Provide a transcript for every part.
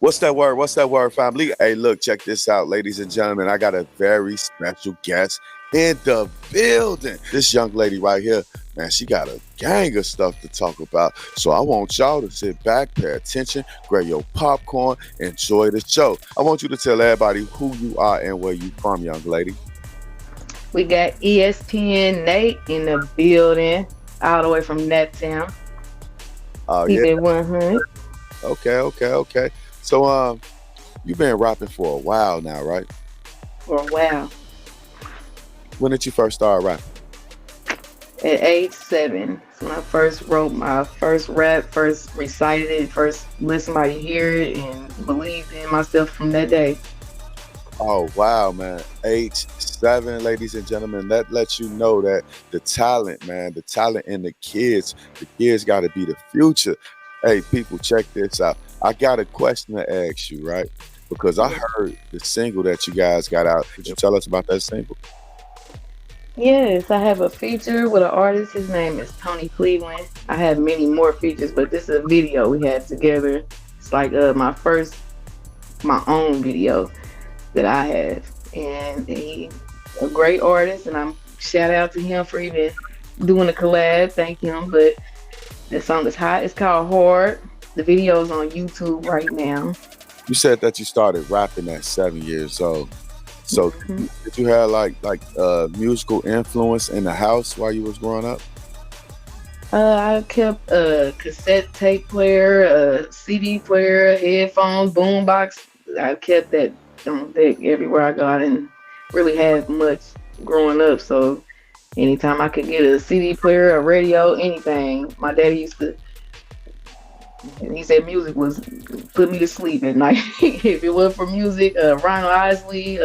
What's that word? What's that word, family? Hey, look, check this out, ladies and gentlemen. I got a very special guest in the building. This young lady right here, man, she got a gang of stuff to talk about. So I want y'all to sit back, pay attention, grab your popcorn, enjoy the show. I want you to tell everybody who you are and where you from, young lady. We got ESPN Nate in the building, all the way from that town. Oh, Keep yeah. it 100 Okay. So, you've been rapping for a while now, right? for a while. When did you first start rapping? At age 7, that's when I first wrote my first rap, first recited it, first let somebody hear it, and believed in myself from that day. Oh wow, man. Age 7, ladies and gentlemen. That lets you know that the talent, man, the talent in the kids gotta be the future. Hey, people, check this out. I got a question to ask you, right? Because I Yeah. heard the single that you guys got out. Could you tell us about that single? Yes, I have a feature with an artist. His name is Tony Cleveland. I have many more features, but this is a video we had together. It's like my own video that I have, and he a great artist, and I'm shout out to him for even doing a collab. Thank him. But the song is hot. It's called Hard. The video's on YouTube right now. You said that you started rapping at 7 years old. So hmm did you have like musical influence in the house while you was growing up? I kept a cassette tape player, a CD player, headphones, boombox. I kept that on deck everywhere I go. I didn't really have much growing up, so anytime I could get a CD player, a radio, anything, my daddy used to. And he said music was put me to sleep at night. If it wasn't for music, Ronald Isley,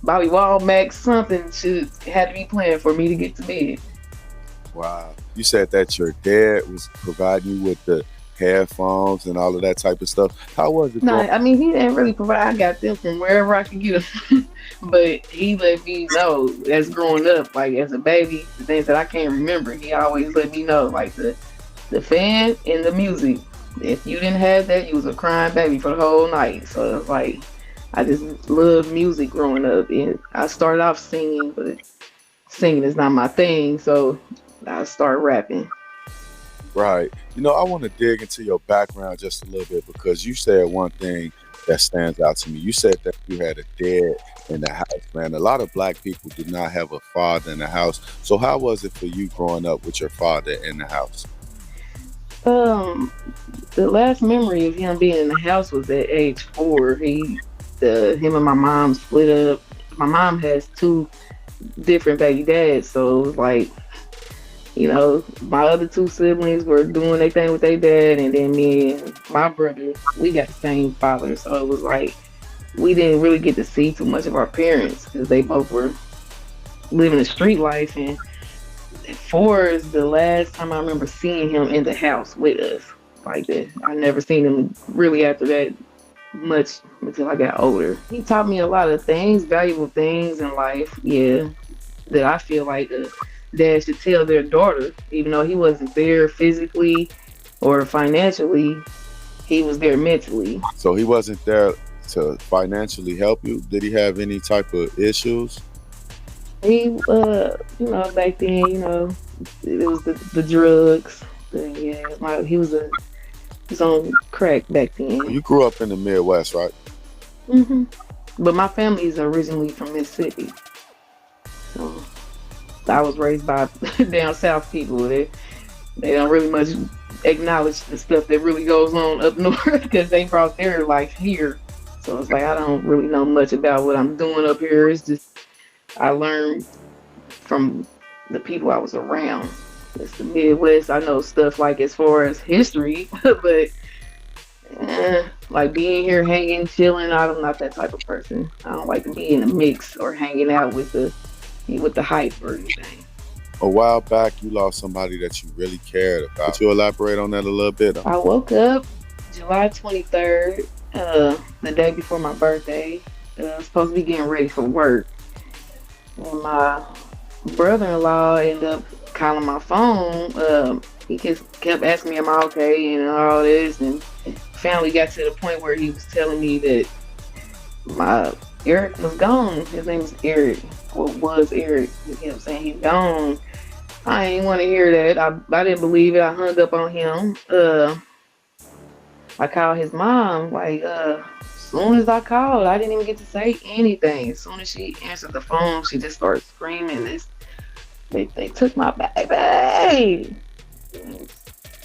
Bobby Womack, something should had to be playing for me to get to bed. Wow. You said that your dad was providing you with the headphones and all of that type of stuff. How was it No, growing? I mean he didn't really provide. I got them from wherever I could get them, but he let me know as growing up, like as a baby, the things that I can't remember. He always let me know, like the fan and the music. If you didn't have that, you was a crying baby for the whole night. So it's like I just loved music growing up, and I started off singing, but singing is not my thing. So I started rapping. Right. I want to dig into your background just a little bit because you said one thing that stands out to me. You said that you had a dad in the house, man. A lot of black people do not have a father in the house. So how was it for you growing up with your father in the house? Um, the last memory of him being in the house was at age 4. Him and my mom split up. My mom has two different baby dads, so it was like, my other two siblings were doing their thing with their dad, and then me and my brother, we got the same father, so it was like we didn't really get to see too much of our parents because they both were living a street life. And 4 is the last time I remember seeing him in the house with us like that. I never seen him really after that much until I got older. He taught me a lot of things, valuable things in life, yeah, that I feel like a dad should tell their daughter, even though he wasn't there physically or financially, he was there mentally. So he wasn't there to financially help you. Did he have any type of issues? He, back then, it was the drugs. Yeah, he was on crack back then. You grew up in the Midwest, right? hmm But my family is originally from Mississippi, so I was raised by down south people. They don't really much acknowledge the stuff that really goes on up north because they brought their life here. So it's like I don't really know much about what I'm doing up here. It's just I learned from the people I was around. It's the Midwest. I know stuff like as far as history, but like being here, hanging, chilling. I'm not that type of person. I don't like to be in a mix or hanging out with the hype or anything. A while back, you lost somebody that you really cared about. Could you elaborate on that a little bit? I woke up July 23rd, the day before my birthday. I was supposed to be getting ready for work. And my brother-in-law ended up calling my phone. He just kept asking me, "Am I okay?" and all this. And family got to the point where he was telling me that my Eric was gone. His name is Eric. What was Eric? You know what I'm saying? He's gone. I ain't want to hear that. I didn't believe it. I hung up on him. I called his mom. Like, as soon as I called, I didn't even get to say anything. As soon as she answered the phone, she just started screaming. They took my baby.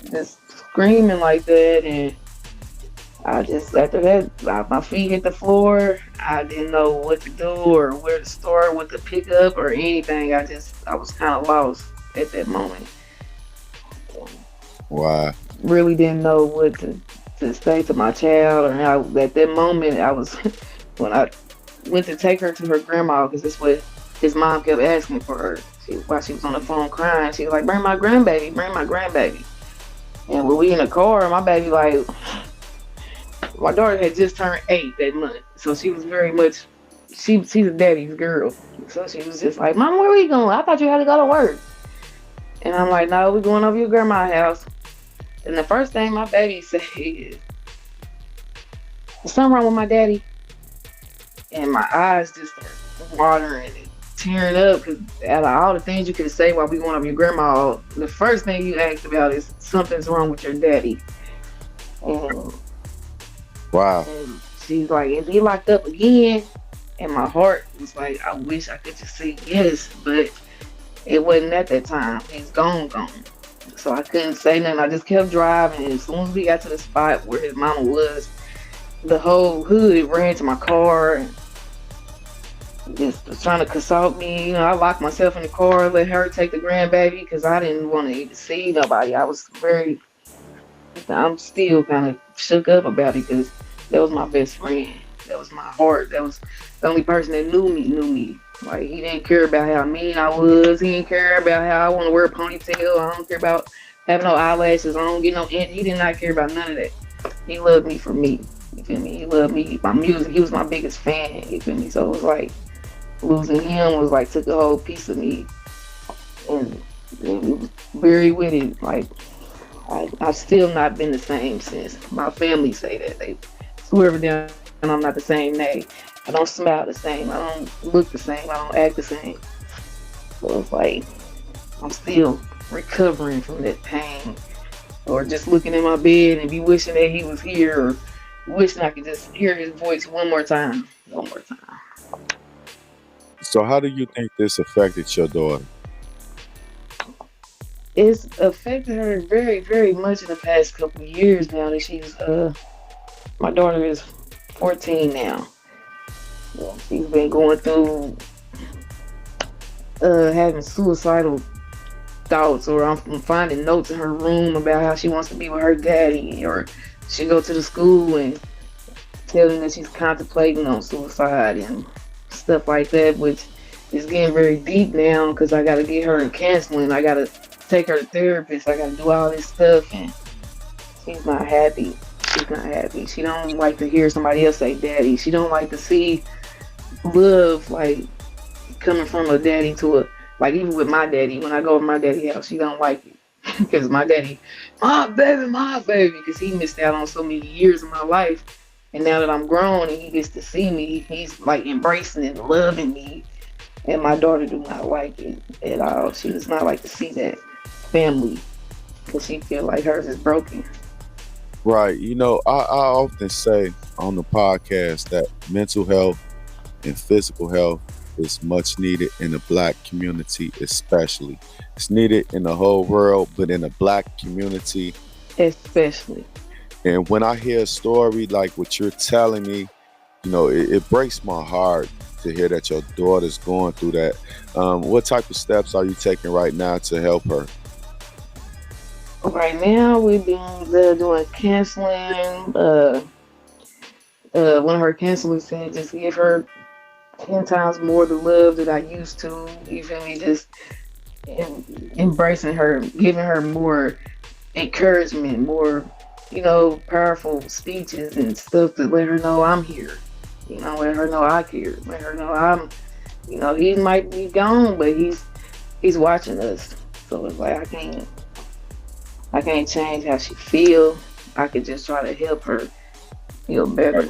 Just screaming like that, and I just after that, my feet hit the floor. I didn't know what to do or where to start, what to pick up or anything. I was kind of lost at that moment. Wow. Really didn't know what to say to my child, or how at that moment I was when I went to take her to her grandma because that's what his mom kept asking for her. While she was on the phone crying, she was like, "Bring my grandbaby, bring my grandbaby." And when we in the car, my baby like my daughter had just turned 8 that month, so she was very much she's a daddy's girl. So she was just like, "Mom, where we going? I thought you had to go to work." And I'm like, "No, we're going over your grandma's house." And the first thing my baby said is, "There's something wrong with my daddy?" And my eyes just started watering and tearing up because out of all the things you could say while we going over your grandma, the first thing you asked about is something's wrong with your daddy. And Wow. And she's like, "Is he locked up again?" And my heart was like, I wish I could just say yes, but it wasn't at that time. He's gone, gone. So I couldn't say nothing. I just kept driving. And as soon as we got to the spot where his mama was, the whole hood ran to my car and just was trying to consult me. You know, I locked myself in the car, let her take the grandbaby because I didn't want to even see nobody. I'm still kind of shook up about it because that was my best friend. That was my heart. That was the only person that knew me. Like, he didn't care about how mean I was. He didn't care about how I want to wear a ponytail. I don't care about having no eyelashes. I don't get no. He did not care about none of that. He loved me for me. You feel me? He loved me. My music. He was my biggest fan. You feel me? So it was like losing him was like took a whole piece of me and it was buried with it. Like, I've still not been the same since. My family say that. They swear every down I'm not the same. I don't smile the same. I don't look the same. I don't act the same. So it's like I'm still recovering from that pain, or just looking in my bed and be wishing that he was here, or wishing I could just hear his voice one more time. One more time. So how do you think this affected your daughter? It's affected her very, very much in the past couple of years now that my daughter is 14 now. Yeah, she's been going through having suicidal thoughts, or I'm finding notes in her room about how she wants to be with her daddy, or she go to the school and tell them that she's contemplating on suicide and stuff like that, which is getting very deep now because I got to get her in counseling. I got to take her to therapist. I got to do all this stuff, and she's not happy. She's not happy. She don't like to hear somebody else say daddy. She don't like to see love like coming from a daddy to a, like, even with my daddy, when I go to my daddy house, she don't like it because my daddy, my baby, because he missed out on so many years of my life. And now that I'm grown and he gets to see me, he's like embracing and loving me. And my daughter do not like it at all. She does not like to see that family because she feel like hers is broken. Right. I often say on the podcast that mental health and physical health is much needed in the black community, especially. It's needed in the whole world, but in the black community. Especially. And when I hear a story like what you're telling me, it breaks my heart to hear that your daughter's going through that. What type of steps are you taking right now to help her? Right now, we've been doing counseling. One of her counselors said just give her 10 times more the love that I used to. You feel me? Just embracing her, giving her more encouragement, more, powerful speeches and stuff to let her know I'm here. Let her know I care. Let her know he might be gone, but he's watching us. So it's like I can't change how she feel. I could just try to help her feel better.